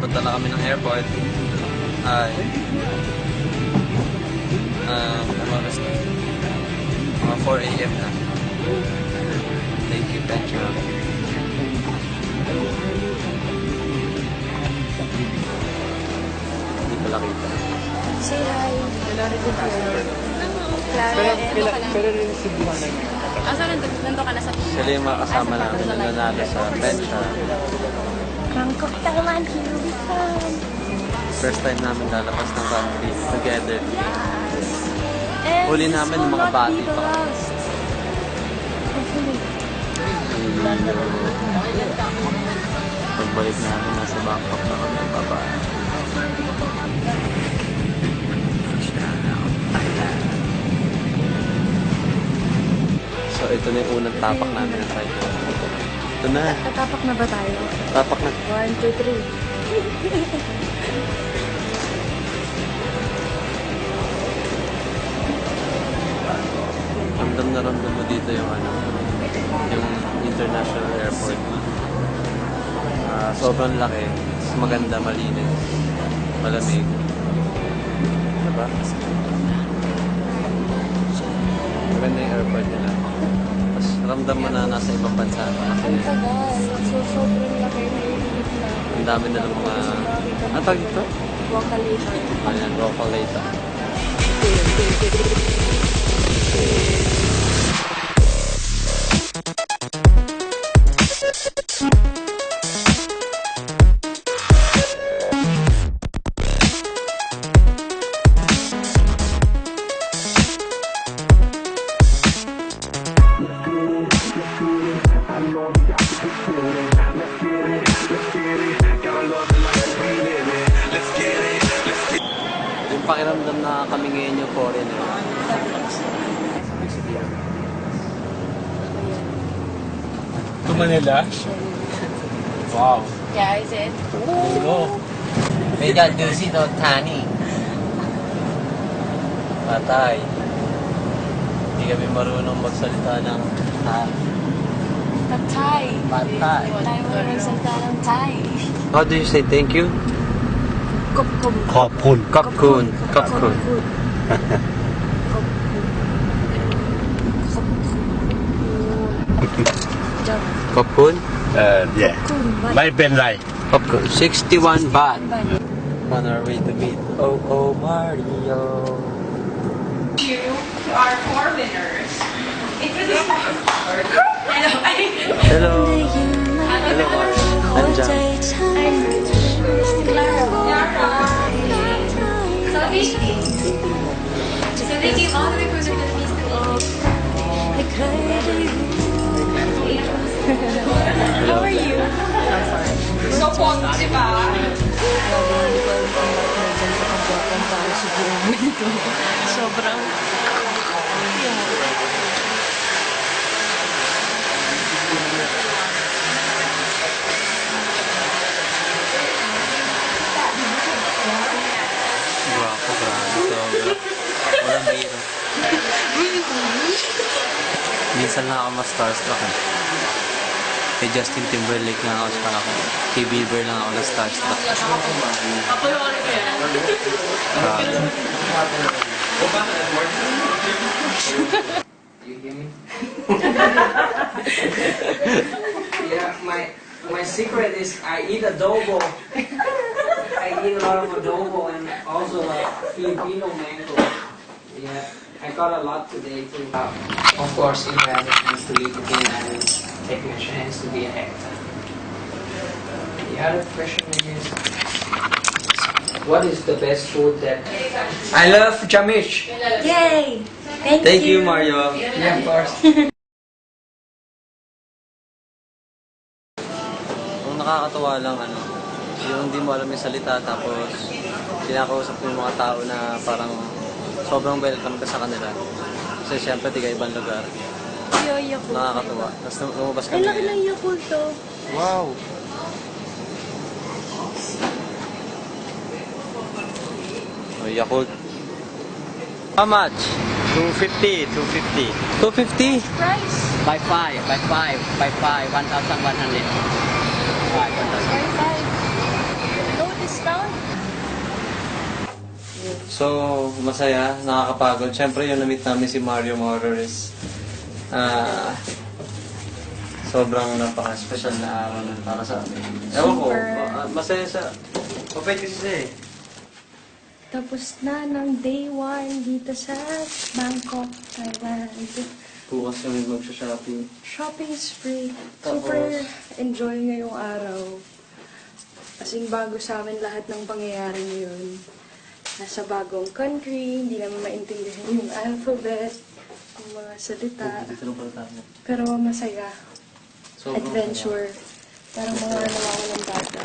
Punta na kami ng airport. Ay. Oras na. Mga 4 AM na. Thank you, Petra. Hindi pala kita. Say hi. Hello, Pero rin-receive mo na yun. so nandun ka na sa Sila yung mga kasama namin na nanalo sa Petra. Bangkok naman, here we come. First time namin lalabas ng country together. And Huli namin ng mga bati pa. Pagbalik namin, nasa Bangkok na kami. Bye-bye. So, ito na yung unang tapak namin ng flight. Ito na. Tatapak na ba tayo? Tapak na. 1, 2, 3. Ramdam na ramdam mo dito yung yung international airport. Sobrang laki. Maganda, malinis. Malamig. Diba? Maganda yung airport nila. Tapos ramdam mo na nasa ibang bansa. Ang tagal. So, sobrang laki na yung na. Ang dami na ng mga... Ano tawag dito? Vocalator. Ayan, vocalator. Yung pakiramdam na kami ngayon yung foreigner. To Manila? Wow. Yeah, is it? Oo. May dusi no tani. Patay. Hindi kami marunong magsalita ng Thai. Patay. Tayo mo nagsalita ng Thai. How do you say thank you? Kup-kup. ขอบคุณ Kapkun. Kapkun. Kapkun? yeah ไม่เป็นไร Kapkun. 61 baht. On our way to meet Mario. You are four winners. Introduce Hello. Hello. Hello, Mario. Andiyan. So they came all the way from the Philippines to meet How are you? you. So pogi, di ba? Sobrang Guwapo, grabe. Sobra. Walang biro. Minsan lang ako ma-starstruck eh. Kay Justin Timberlake lang ako sa ako. Kay Bieber lang ako na-starstruck. Grabe. You hear me? Yeah, my secret is I eat adobo. I eat a lot of adobo and also like Filipino mango. Yeah, I got a lot today too. Of course, if I have a chance to live again, I will take my chance to be an actor. The other question is, what is the best food that I love? Jamish. Yay! Thank you, Mario. Yeah, of course. Ang nakakatawa lang, yung hindi mo alam yung salita tapos kinakausap mo yung mga tao na parang sobrang welcome ka sa kanila. Kasi syempre, di ka ibang lugar. Yakult. Nakakatawa. Tapos lumabas Ay, kami. laki ng Yakult to. Wow! Oh, Yakult. How much? 250 250 250? Price. by 5 1,100 By 5. Go So, masaya, nakakapagod. Siyempre, yung na-meet namin si Mario Morales. Sobrang napaka-special na araw nun para sa amin. Ewan ko, masaya siya. Mapait kasi siya eh. Tapos na ng day 1 dito sa Bangkok, Thailand. Bukas kami mag-shopping. Shopping spree. Tapos- Super enjoy ngayong araw. As in, bago sa amin lahat ng pangyayari ngayon. Nasa bagong country, hindi namin maintindihan yung alphabet, yung mga salita. Dito lang pala tayo. Pero masaya. Sobrang Adventure. Parang mga nawawalang bata.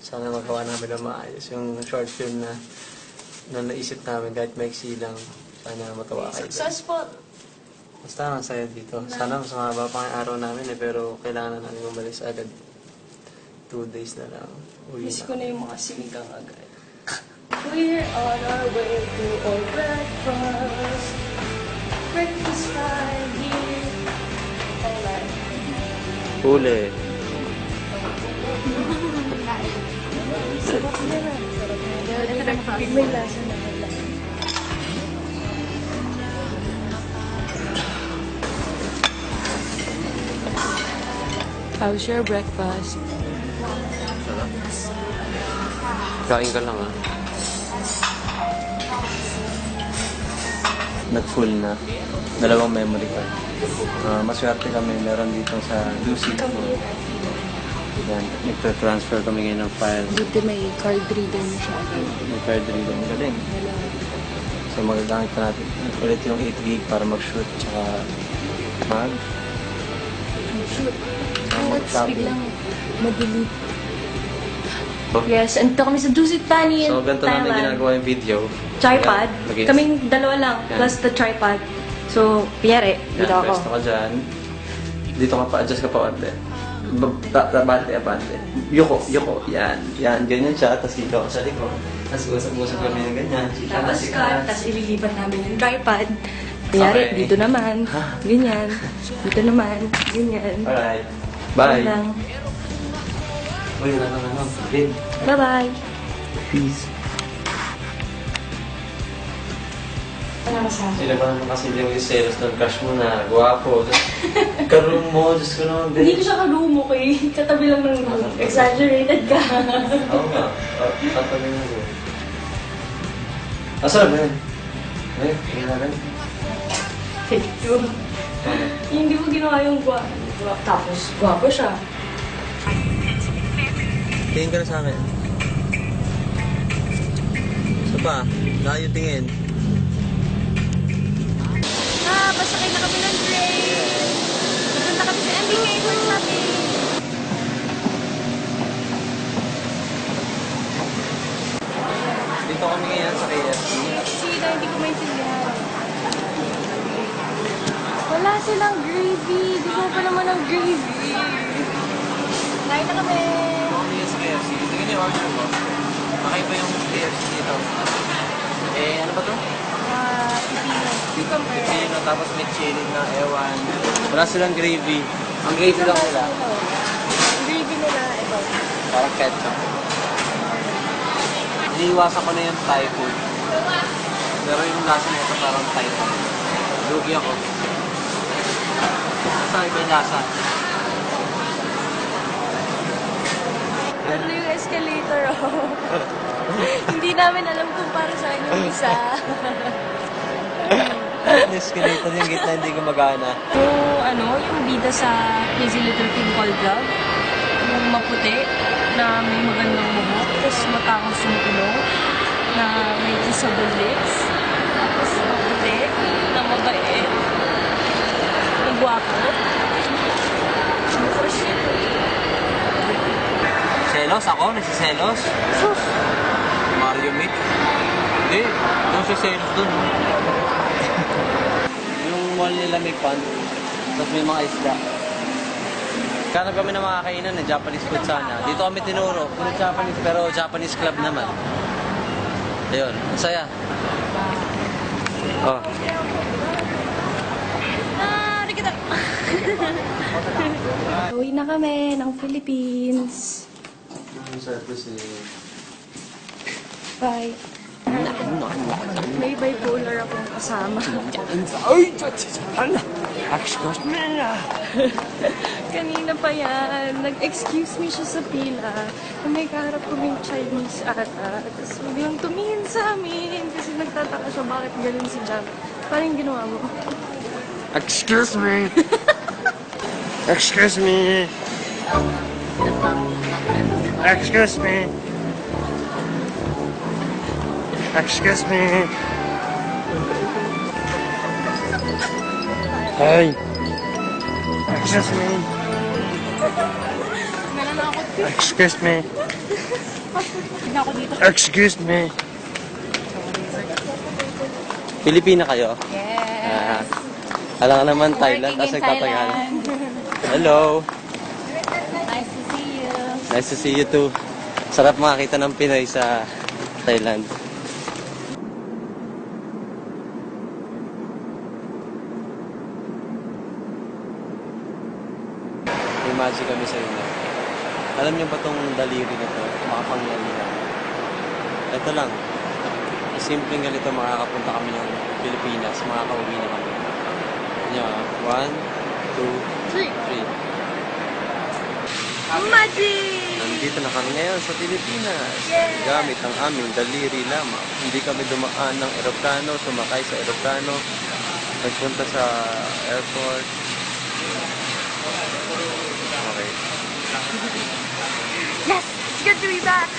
Sana magawa namin na maayos yung short film na naisip namin kahit maiksi lang. Sana matawa kayo. Successful! Basta ang saya dito. Sana mas mahaba pa ang araw namin pero kailangan na namin umalis agad. 2 days na lang. Uwi Miss na. ko na yung mga sinigang agad. We're on our way to our breakfast. Breakfast time here. Alright. Huli. Sarap na lang. Sarap na lang. May lasa na wala. How's your breakfast? Kain ka lang ah. Nag-full na. 2 memory card. Maswerte kami. Meron dito sa Lucy. Yan. Nagtra-transfer kami ngayon ng file. Buti may card reader na siya. May card reader. Magaling. So magagamit na natin ulit yung 8 gig para mag-shoot tsaka mag Shoot. Let's mag-copy. biglang mag-delete. Yes, and ito kami sa Dusit Tani in So ganito namin Thailand. ginagawa yung video. Tripod. Yan. Mag-ins- Kaming dalawa lang, Yan. plus the tripod. So, piyari, Yan, dito ako. pwesto ka dyan. Dito ka pa, adjust ka pa konti. Bante. Yuko. Yan. Ganyan siya. Tapos dito ka sa likod. Tapos usap-usap kami ng ganyan. Tapos cut, tapos ililipat namin yung tripod. Piyari, Okay. dito naman. Ganyan. Dito naman. Ganyan. Alright. Yun Bye. lang. Uy, wala na. Vin. Bye-bye. Peace. Wala ka sa akin. Sila ba naman kasi yung selos ng crush mo na gwapo. Karoon mo, Diyos ko naman, Hindi ko Ben. siya ka-room, okay? Katabi lang ng room. Exaggerated ka. Oo nga. Tatabi mo ko. Asa na, Ben? Tingnan natin. Thank you. Hindi mo ginawa yung tapos, gwapo siya. Tingin ka na sa akin. Isa pa, layo tingin. Pasakay na kami ng train. Pupunta kami sa MBK for shopping. Dito kami ngayon sa KFC. Sino, hindi ko maintindihan. Wala silang gravy. Di ko pa naman ang gravy. Kain na kami. Dito kami ngayon sa KFC. Tingin niyo yung order ko. Kakaiba yung KFC dito. Ano ba to? Pipino. Cucumber. Pipino, tapos may chili na ewan. Wala silang gravy. Ang gravy lang nila. Ang gravy nila, ito. Parang ketchup. Iniiwasan ko na yung Thai food. Pero yung lasa nito parang Thai food. Lugi ako. Basta iba yung lasa. Ano yung escalator, oh. Hindi namin alam kung para saan yung isa. Yung escalator yung gitna hindi gumagana. Yung bida sa Crazy Little Thing Called Love. Yung maputi, na may magandang buhok, tapos matangos yung ilong, na may kissable lips, tapos maputi, na mabait, na gwapo. For sure. Selos ako? Nagsiselos? Mario Mick? Hindi. Doon siya selos doon. Yung mall nila may pan. Tapos may mga isda. Kano kami na mga kainan na Japanese food sana. Dito kami tinuro. Puro Japanese pero Japanese club naman. Ayun. Ang saya. Oh. Uwi na kami ng Philippines. Sa si Bye. May bipolar akong kasama. Kanina pa yan, nag-excuse me siya sa pila na may kaharap kaming Chinese ata. Tapos biglang tumingin sa amin kasi nagtataka siya bakit ganun si Jam. Parang ginawa mo. Excuse me. Excuse me. Excuse me. Excuse me. Hey. Excuse me. Excuse me. Excuse me. Pilipina kayo? Yes. Alam ka naman, Thailand, Working tapos in nagtatagal. Thailand. Hello. Nice to see you. Nice to see you too. Sarap makakita ng Pinoy sa Thailand. May magic kami sa inyo. Alam niyo ba tong daliri na to? Makapangyarihan. Ito lang. Simpleng ganito makakapunta kami ng Pilipinas. Makakauwi na kami. Yan. 1, 2, 3. Magic! Nandito na kami ngayon sa Pilipinas. Yay! Gamit ang aming daliri lamang. Hindi kami dumaan ng eroplano, sumakay sa eroplano, nagpunta sa airport. Okay. Yes! It's good to be back!